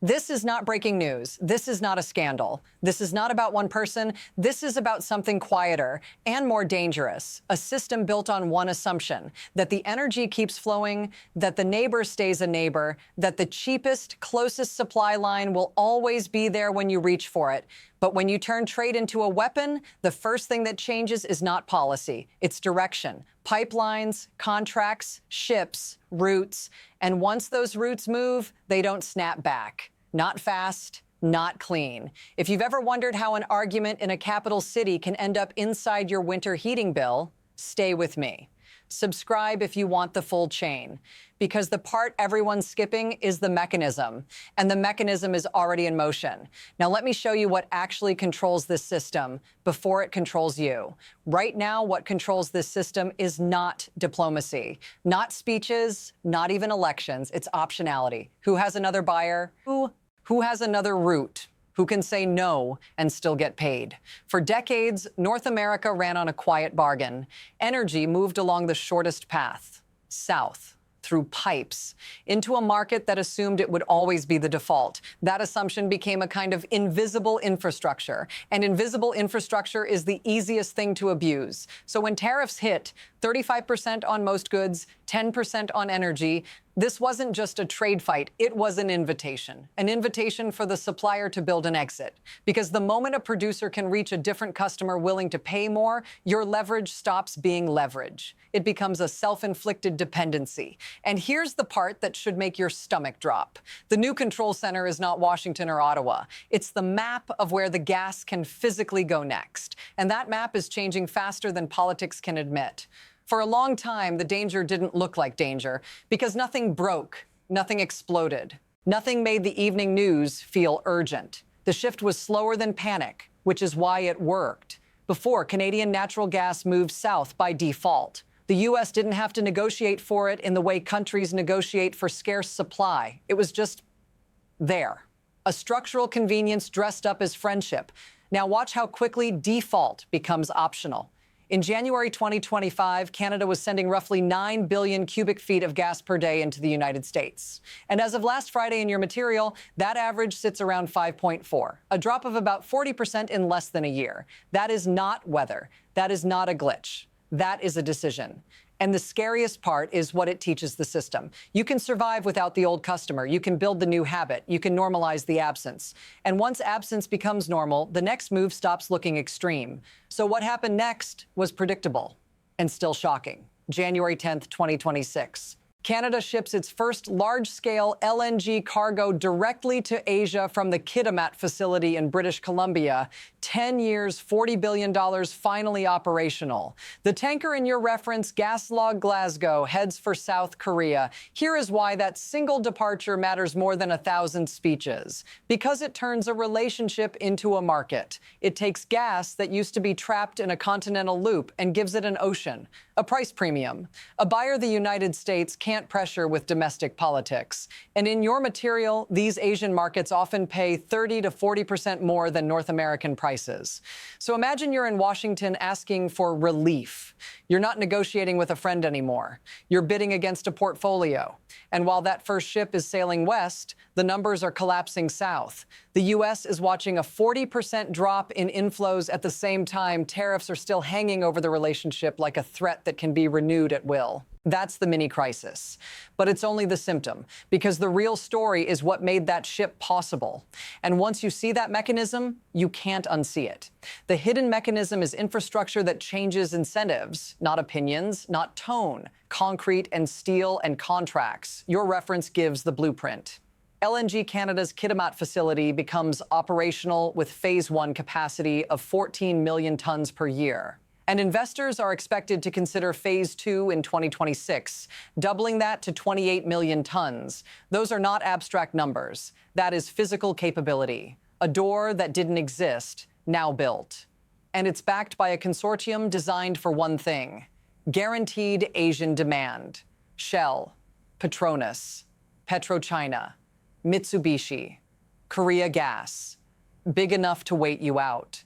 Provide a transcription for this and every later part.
This is not breaking news. This is not a scandal. This is not about one person. This is about something quieter and more dangerous. A system built on one assumption, that the energy keeps flowing, that the neighbor stays a neighbor, that the cheapest, closest supply line will always be there when you reach for it. But when you turn trade into a weapon, the first thing that changes is not policy, it's direction. Pipelines, contracts, ships, routes. And once those routes move, they don't snap back. Not fast, not clean. If you've ever wondered how an argument in a capital city can end up inside your winter heating bill, stay with me. Subscribe if you want the full chain, because the part everyone's skipping is the mechanism, and the mechanism is already in motion. Now let me show you what actually controls this system before it controls you. Right now, what controls this system is not diplomacy, not speeches, not even elections. It's optionality. Who has another buyer? Who has another route? Who can say no and still get paid? For decades, North America ran on a quiet bargain. Energy moved along the shortest path, south, through pipes, into a market that assumed it would always be the default. That assumption became a kind of invisible infrastructure, and invisible infrastructure is the easiest thing to abuse. So when tariffs hit, 35% on most goods, 10% on energy, this wasn't just a trade fight, it was an invitation for the supplier to build an exit. Because the moment a producer can reach a different customer willing to pay more, your leverage stops being leverage. It becomes a self-inflicted dependency. And here's the part that should make your stomach drop. The new control center is not Washington or Ottawa. It's the map of where the gas can physically go next. And that map is changing faster than politics can admit. For a long time, the danger didn't look like danger because nothing broke, nothing exploded. Nothing made the evening news feel urgent. The shift was slower than panic, which is why it worked. Before, Canadian natural gas moved south by default. The U.S. didn't have to negotiate for it in the way countries negotiate for scarce supply. It was just there. A structural convenience dressed up as friendship. Now watch how quickly default becomes optional. In January 2025, Canada was sending roughly 9 billion cubic feet of gas per day into the United States. And as of last Friday in your material, that average sits around 5.4, a drop of about 40% in less than a year. That is not weather. That is not a glitch. That is a decision. And the scariest part is what it teaches the system. You can survive without the old customer. You can build the new habit. You can normalize the absence. And once absence becomes normal, the next move stops looking extreme. So what happened next was predictable and still shocking. January 10th, 2026. Canada ships its first large-scale LNG cargo directly to Asia from the Kitimat facility in British Columbia. 10 years, $40 billion, finally operational. The tanker in your reference, Gaslog Glasgow, heads for South Korea. Here is why that single departure matters more than 1,000 speeches. Because it turns a relationship into a market. It takes gas that used to be trapped in a continental loop and gives it an ocean, a price premium. A buyer the United States can't pressure with domestic politics. And in your material, these Asian markets often pay 30 to 40% more than North American prices. So imagine you're in Washington asking for relief. You're not negotiating with a friend anymore. You're bidding against a portfolio. And while that first ship is sailing west, the numbers are collapsing south. The U.S. is watching a 40% drop in inflows at the same time tariffs are still hanging over the relationship like a threat that can be renewed at will. That's the mini crisis. But it's only the symptom, because the real story is what made that ship possible. And once you see that mechanism, you can't unsee it. The hidden mechanism is infrastructure that changes incentives, not opinions, not tone, concrete and steel and contracts. Your reference gives the blueprint. LNG Canada's Kitimat facility becomes operational with Phase 1 capacity of 14 million tons per year. And investors are expected to consider Phase 2 in 2026, doubling that to 28 million tons. Those are not abstract numbers. That is physical capability. A door that didn't exist, now built. And it's backed by a consortium designed for one thing: guaranteed Asian demand. Shell, Petronas, PetroChina, Mitsubishi, Korea Gas. Big enough to wait you out.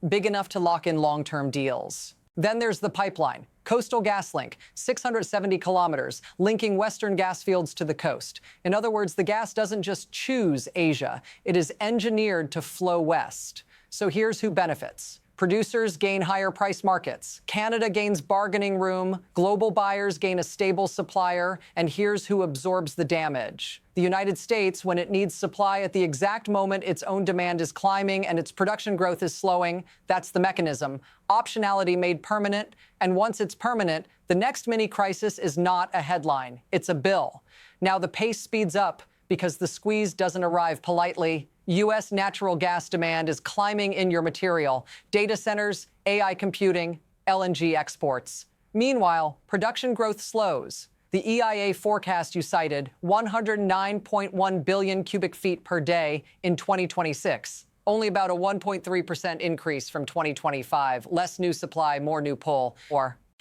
Big enough to lock in long-term deals. Then there's the pipeline, Coastal Gas Link, 670 kilometers, linking western gas fields to the coast. In other words, the gas doesn't just choose Asia, it is engineered to flow west. So here's who benefits. Producers gain higher price markets. Canada gains bargaining room. Global buyers gain a stable supplier. And here's who absorbs the damage. The United States, when it needs supply at the exact moment its own demand is climbing and its production growth is slowing, that's the mechanism. Optionality made permanent. And once it's permanent, the next mini crisis is not a headline. It's a bill. Now the pace speeds up because the squeeze doesn't arrive politely. U.S. natural gas demand is climbing in your material. Data centers, AI computing, LNG exports. Meanwhile, production growth slows. The EIA forecast you cited, 109.1 billion cubic feet per day in 2026. Only about a 1.3% increase from 2025. Less new supply, more new pull.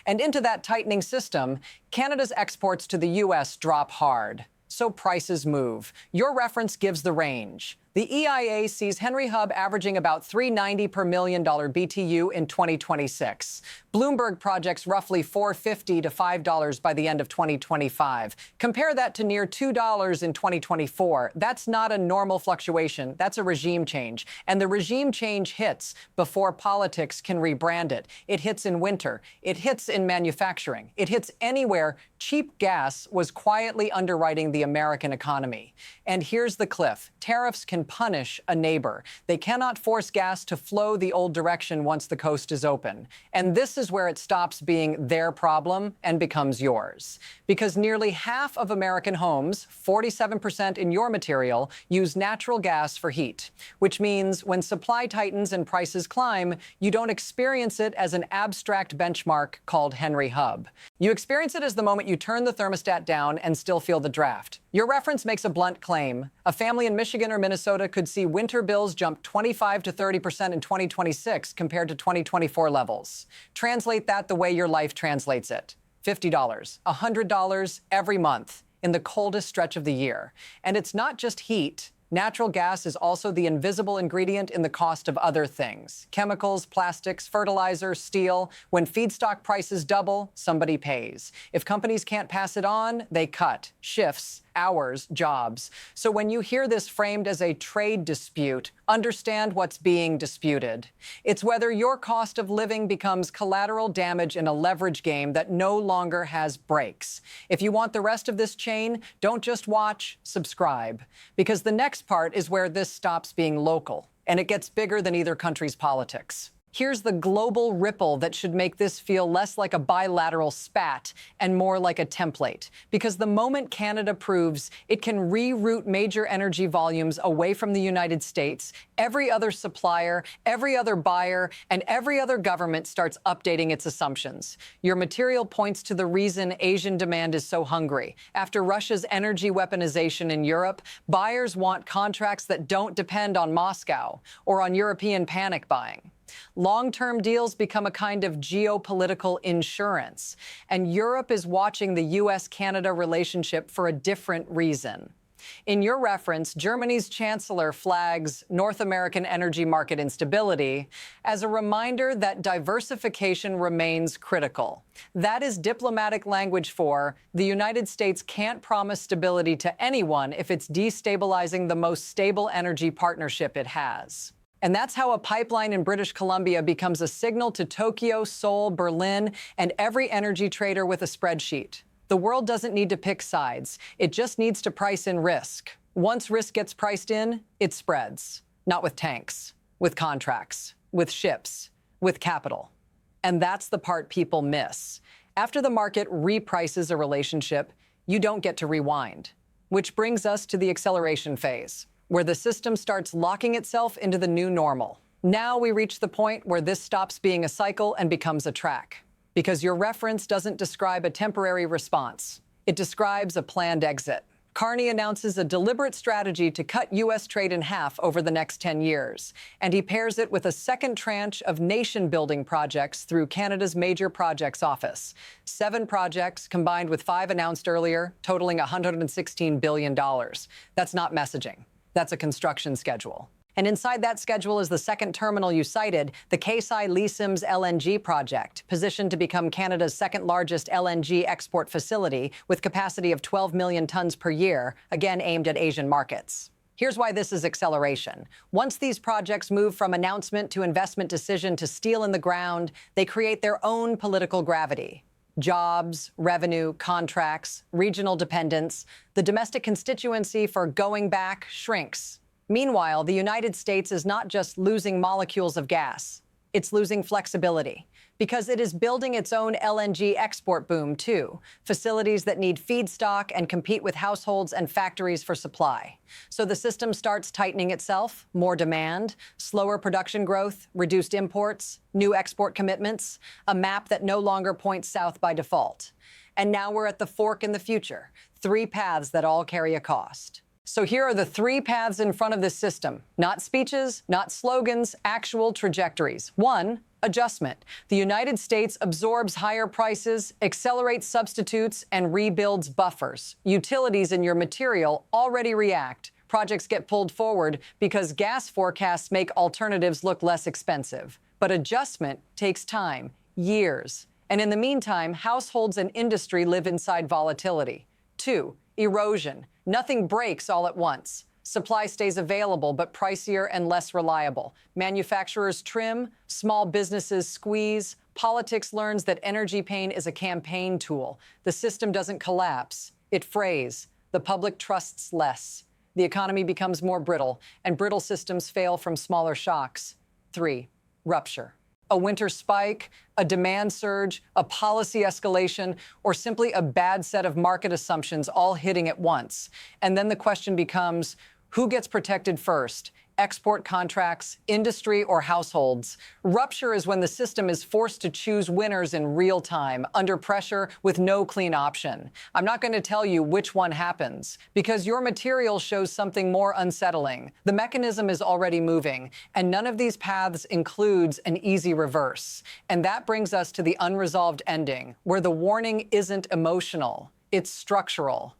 And into that tightening system, Canada's exports to the U.S. drop hard. So prices move. Your reference gives the range. The EIA sees Henry Hub averaging about $3.90 per million BTU in 2026. Bloomberg projects roughly $4.50 to $5 by the end of 2025. Compare that to near $2 in 2024. That's not a normal fluctuation. That's a regime change. And the regime change hits before politics can rebrand it. It hits in winter. It hits in manufacturing. It hits anywhere cheap gas was quietly underwriting the American economy. And here's the cliff. Tariffs can punish a neighbor. They cannot force gas to flow the old direction once the coast is open. And this is where it stops being their problem and becomes yours. Because nearly half of American homes, 47% in your material, use natural gas for heat. Which means when supply tightens and prices climb, you don't experience it as an abstract benchmark called Henry Hub. You experience it as the moment you turn the thermostat down and still feel the draft. Your reference makes a blunt claim. A family in Michigan or Minnesota could see winter bills jump 25 to 30% in 2026 compared to 2024 levels. Translate that the way your life translates it. $50, $100 every month in the coldest stretch of the year. And it's not just heat. Natural gas is also the invisible ingredient in the cost of other things. Chemicals, plastics, fertilizer, steel. When feedstock prices double, somebody pays. If companies can't pass it on, they cut. Shifts, hours, jobs. So when you hear this framed as a trade dispute, understand what's being disputed. It's whether your cost of living becomes collateral damage in a leverage game that no longer has brakes. If you want the rest of this chain, don't just watch, subscribe. Because the next part is where this stops being local, and it gets bigger than either country's politics. Here's the global ripple that should make this feel less like a bilateral spat and more like a template. Because the moment Canada proves it can reroute major energy volumes away from the United States, every other supplier, every other buyer, and every other government starts updating its assumptions. Your material points to the reason Asian demand is so hungry. After Russia's energy weaponization in Europe, buyers want contracts that don't depend on Moscow or on European panic buying. Long-term deals become a kind of geopolitical insurance, and Europe is watching the U.S.-Canada relationship for a different reason. In your reference, Germany's chancellor flags North American energy market instability as a reminder that diversification remains critical. That is diplomatic language for the United States can't promise stability to anyone if it's destabilizing the most stable energy partnership it has. And that's how a pipeline in British Columbia becomes a signal to Tokyo, Seoul, Berlin, and every energy trader with a spreadsheet. The world doesn't need to pick sides. It just needs to price in risk. Once risk gets priced in, it spreads. Not with tanks, with contracts, with ships, with capital. And that's the part people miss. After the market reprices a relationship, you don't get to rewind. Which brings us to the acceleration phase, where the system starts locking itself into the new normal. Now we reach the point where this stops being a cycle and becomes a track. Because your reference doesn't describe a temporary response. It describes a planned exit. Carney announces a deliberate strategy to cut U.S. trade in half over the next 10 years. And he pairs it with a second tranche of nation-building projects through Canada's Major Projects Office. 7 projects, combined with 5 announced earlier, totaling $116 billion. That's not messaging. That's a construction schedule. And inside that schedule is the second terminal you cited, the Kaysai Lisim's LNG project, positioned to become Canada's second-largest LNG export facility with capacity of 12 million tons per year, again aimed at Asian markets. Here's why this is acceleration. Once these projects move from announcement to investment decision to steel in the ground, they create their own political gravity. Jobs, revenue, contracts, regional dependence, the domestic constituency for going back shrinks. Meanwhile, the United States is not just losing molecules of gas, it's losing flexibility, because it is building its own LNG export boom, too, facilities that need feedstock and compete with households and factories for supply. So the system starts tightening itself, more demand, slower production growth, reduced imports, new export commitments, a map that no longer points south by default. And now we're at the fork in the future, 3 paths that all carry a cost. So here are the 3 paths in front of this system. Not speeches, not slogans, actual trajectories. 1, adjustment. The United States absorbs higher prices, accelerates substitutes, and rebuilds buffers. Utilities in your material already react. Projects get pulled forward because gas forecasts make alternatives look less expensive. But adjustment takes time, years. And in the meantime, households and industry live inside volatility. 2, erosion. Nothing breaks all at once. Supply stays available, but pricier and less reliable. Manufacturers trim, small businesses squeeze. Politics learns that energy pain is a campaign tool. The system doesn't collapse, it frays. The public trusts less. The economy becomes more brittle, and brittle systems fail from smaller shocks. 3, rupture. A winter spike, a demand surge, a policy escalation, or simply a bad set of market assumptions all hitting at once. And then the question becomes, who gets protected first? Export contracts, industry, or households? Rupture is when the system is forced to choose winners in real time, under pressure, with no clean option. I'm not going to tell you which one happens, because your material shows something more unsettling. The mechanism is already moving, and none of these paths includes an easy reverse. And that brings us to the unresolved ending, where the warning isn't emotional, it's structural.